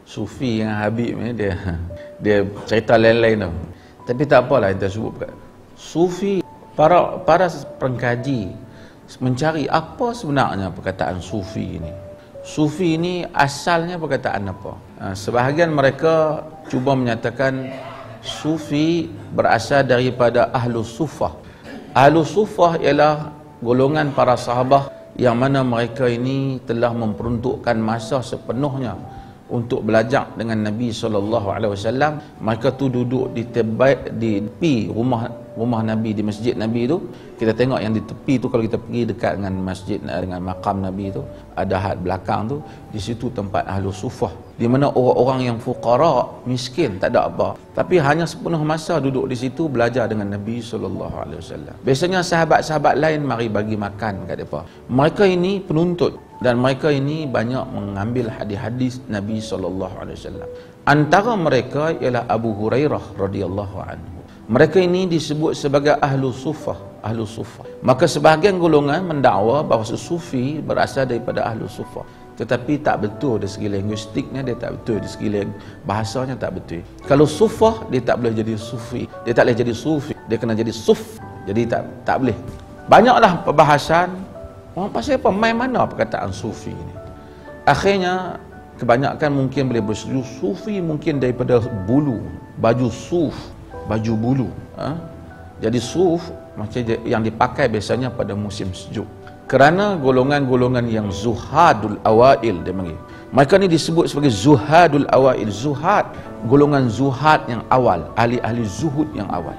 Sufi yang Habib ni dia cerita lain-lain tau. Tapi tak apalah kita sebut. Sufi, para pengkaji mencari apa sebenarnya perkataan sufi ini. Sufi ini asalnya perkataan apa? Sebahagian mereka cuba menyatakan sufi berasal daripada ahlu sufah. Ahlu sufah ialah golongan para sahabat yang mana mereka ini telah memperuntukkan masa sepenuhnya untuk belajar dengan Nabi SAW. Mereka tu duduk di tepi rumah Nabi, di masjid Nabi tu. Kita tengok yang di tepi tu, kalau kita pergi dekat dengan masjid, dengan makam Nabi tu, ada had belakang tu, di situ tempat ahlu sufah, di mana orang-orang yang fuqara, miskin, tak ada apa, tapi hanya sepenuh masa duduk di situ belajar dengan Nabi SAW. Biasanya sahabat-sahabat lain mari bagi makan kat mereka. Mereka ini penuntut dan mereka ini banyak mengambil hadis-hadis Nabi SAW. Antara mereka ialah Abu Hurairah radhiyallahu anhu. Mereka ini disebut sebagai ahlu sufah. Maka sebahagian golongan mendakwa bahawa sufi berasal daripada ahlu sufah, tetapi tak betul dari segi linguistiknya, dia tak betul dari segi bahasanya, tak betul. Kalau sufah, dia tak boleh jadi sufi, dia tak boleh jadi sufi, dia kena jadi suf. Jadi tak boleh. Banyaklah perbahasan orang pasal apa, main mana perkataan sufi ini. Akhirnya kebanyakan mungkin boleh bersetuju sufi mungkin daripada bulu, baju suf, baju bulu. Jadi suf macam yang dipakai biasanya pada musim sejuk. Kerana golongan-golongan yang zuhadul awail, dia panggil. Mereka ni disebut sebagai zuhadul awail. Zuhad, golongan zuhad yang awal, ahli-ahli zuhud yang awal.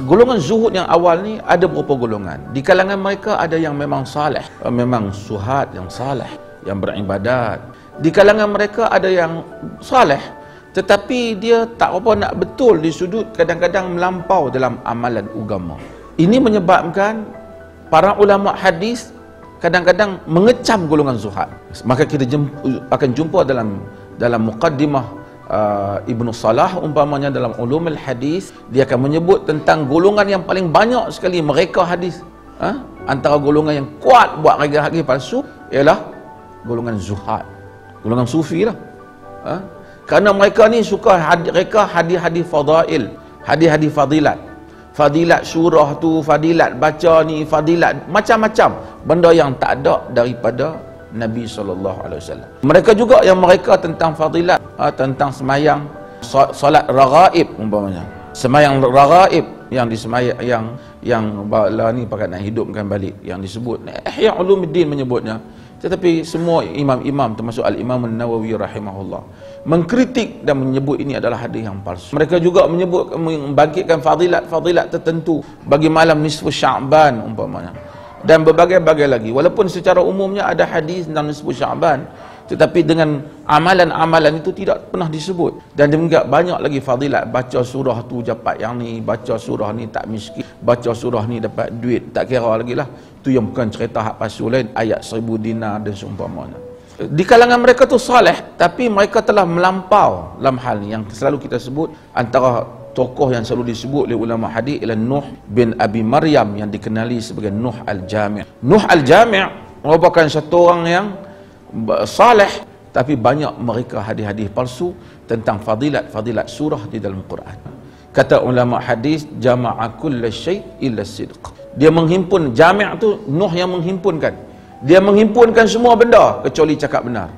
Golongan zuhud yang awal ni ada beberapa golongan. Di kalangan mereka ada yang memang saleh, memang zuhad yang saleh, yang beribadat. Di kalangan mereka ada yang saleh, tetapi dia tak apa nak betul di sudut kadang-kadang melampau dalam amalan agama. Ini menyebabkan para ulama hadis kadang-kadang mengecam golongan zuhad. Maka kita akan jumpa dalam muqaddimah Ibnu Salah umpamanya dalam ulumul hadis, dia akan menyebut tentang golongan yang paling banyak sekali mereka hadis. Antara golongan yang kuat buat hadis palsu ialah golongan zuhad, golongan sufi lah. Kerana mereka ni suka reka hadis-hadis fadail, hadis-hadis fadilat. Fadilat surah tu, fadilat baca ni, fadilat macam-macam benda yang tak ada daripada Nabi SAW. Mereka juga yang mereka tentang fadilat, tentang semayang solat raghaib umpamanya. Semayang raghaib yang disemayang yang bala ni pakai nak hidupkan balik, yang disebut Ihya Ulumuddin menyebutnya. Tetapi semua imam-imam termasuk Al-Imam An-Nawawi rahimahullah mengkritik dan menyebut ini adalah hadis yang palsu. Mereka juga menyebut membangkitkan fadilat-fadilat tertentu bagi malam nisfu Sya'ban umpamanya, dan berbagai-bagai lagi. Walaupun secara umumnya ada hadis tentang nisfu Sya'ban, tetapi dengan amalan-amalan itu tidak pernah disebut. Dan juga banyak lagi fadilat, baca surah tu dapat yang ni, baca surah ni tak miskin, baca surah ni dapat duit, tak kira lagi lah. Itu yang bukan cerita hak palsu lain, ayat 1000 dinar dan seumpamanya. Di kalangan mereka tu saleh, tapi mereka telah melampau dalam hal ni yang selalu kita sebut. Antara tokoh yang selalu disebut oleh ulama hadis ialah Nuh bin Abi Maryam, yang dikenali sebagai Nuh Al-Jami'. Nuh Al-Jami' merupakan satu orang yang saleh, tapi banyak mereka hadis-hadis palsu tentang fadilat surah di dalam Quran. Kata ulama hadis, jama'a kulla syai' illa sidq. Dia menghimpun, jami' tu Nuh yang menghimpunkan. Dia menghimpunkan semua benda kecuali cakap benar.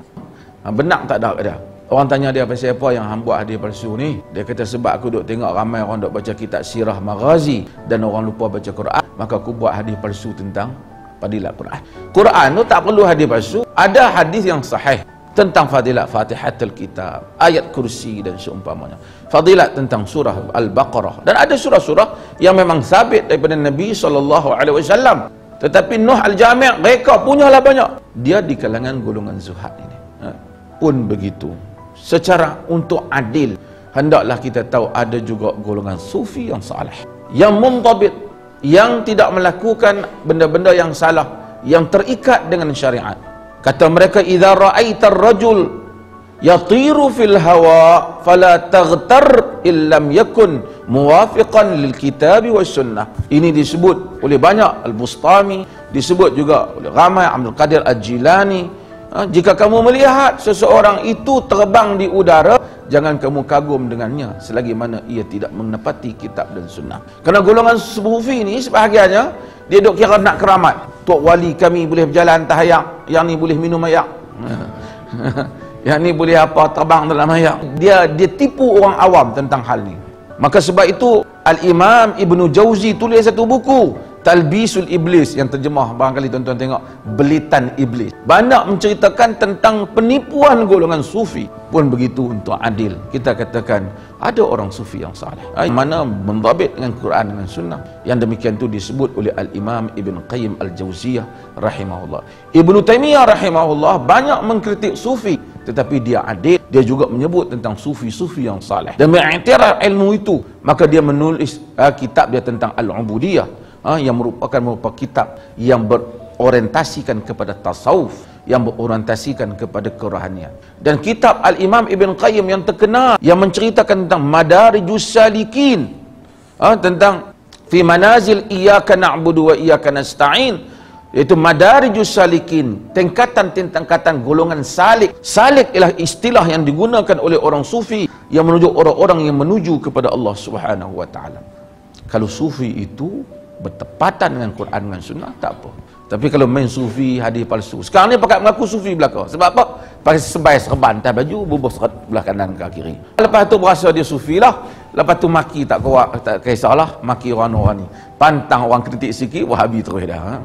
Benar tak ada dia. Orang tanya dia pasal apa yang hang buat hadis palsu ni. Dia kata sebab aku duk tengok ramai orang duk baca kitab sirah maghazi dan orang lupa baca Quran, maka aku buat hadis palsu tentang fadilat Quran. Quran tu tak perlu hadis palsu. Ada hadis yang sahih tentang fadilat Fatihatul Kitab, ayat kursi dan seumpamanya. Fadilat tentang surah Al-Baqarah, dan ada surah-surah yang memang sabit daripada Nabi SAW. Tetapi Nuh Al-Jami' mereka punyalah banyak. Dia di kalangan golongan zuhad ini. Pun begitu, secara untuk adil, hendaklah kita tahu ada juga golongan sufi yang saleh, yang muntabit, yang tidak melakukan benda-benda yang salah, yang terikat dengan syariat. Kata mereka, idza ra'aita ar-rajul yatiru fil hawa fala taghtar illam yakun muwafiqan lil kitabi was sunnah. Ini disebut oleh banyak Al-Bustami, disebut juga oleh ramai Abdul Qadir Al-Jilani, Jika kamu melihat seseorang itu terbang di udara, jangan kamu kagum dengannya selagi mana ia tidak menepati kitab dan sunnah. Kerana golongan sufi ni sebahagiannya dia duk kira nak keramat. Tok wali kami boleh berjalan atas ayak, yang ni boleh minum ayak. Yang ni boleh apa, terbang dalam ayak. Dia tipu orang awam tentang hal ni. Maka sebab itu Al-Imam Ibn Jauzi tulis satu buku, Talbisul Iblis, yang terjemah barangkali tuan-tuan tengok, Belitan Iblis. Banyak menceritakan tentang penipuan golongan sufi. Pun begitu untuk adil, kita katakan ada orang sufi yang saleh, mana mendhabit dengan Quran dengan sunnah. Yang demikian itu disebut oleh Al-Imam Ibn Qayyim Al-Jauziyah rahimahullah. Ibn Taimiyah rahimahullah banyak mengkritik sufi, tetapi dia adil. Dia juga menyebut tentang sufi-sufi yang saleh dan mengiktiraf ilmu itu. Maka dia menulis kitab dia tentang Al-Ubudiyah, yang merupakan kitab yang berorientasikan kepada tasawuf, yang berorientasikan kepada kerohanian. Dan kitab Al-Imam Ibn Qayyim yang terkenal, yang menceritakan tentang Madarijus Salikin, tentang fi manazil iyyaka na'budu wa iyyaka nasta'in, iaitu Madarijus Salikin, tingkatan-tingkatan golongan salik. Salik ialah istilah yang digunakan oleh orang sufi yang menuju orang-orang yang menuju kepada Allah Subhanahu wa taala. Kalau sufi itu bertepatan dengan Quran dengan sunnah, tak apa. Tapi kalau main sufi, hadis palsu, sekarang ni pakai mengaku sufi belaka. Sebab apa? Pakai sebai serban atas baju, bubuh serat belah kanan ke kiri. Lepas tu berasa dia sufi lah. Lepas tu maki tak kisahlah, maki orang-orang ni. Pantang orang kritik sikit, Wahabi terus dah.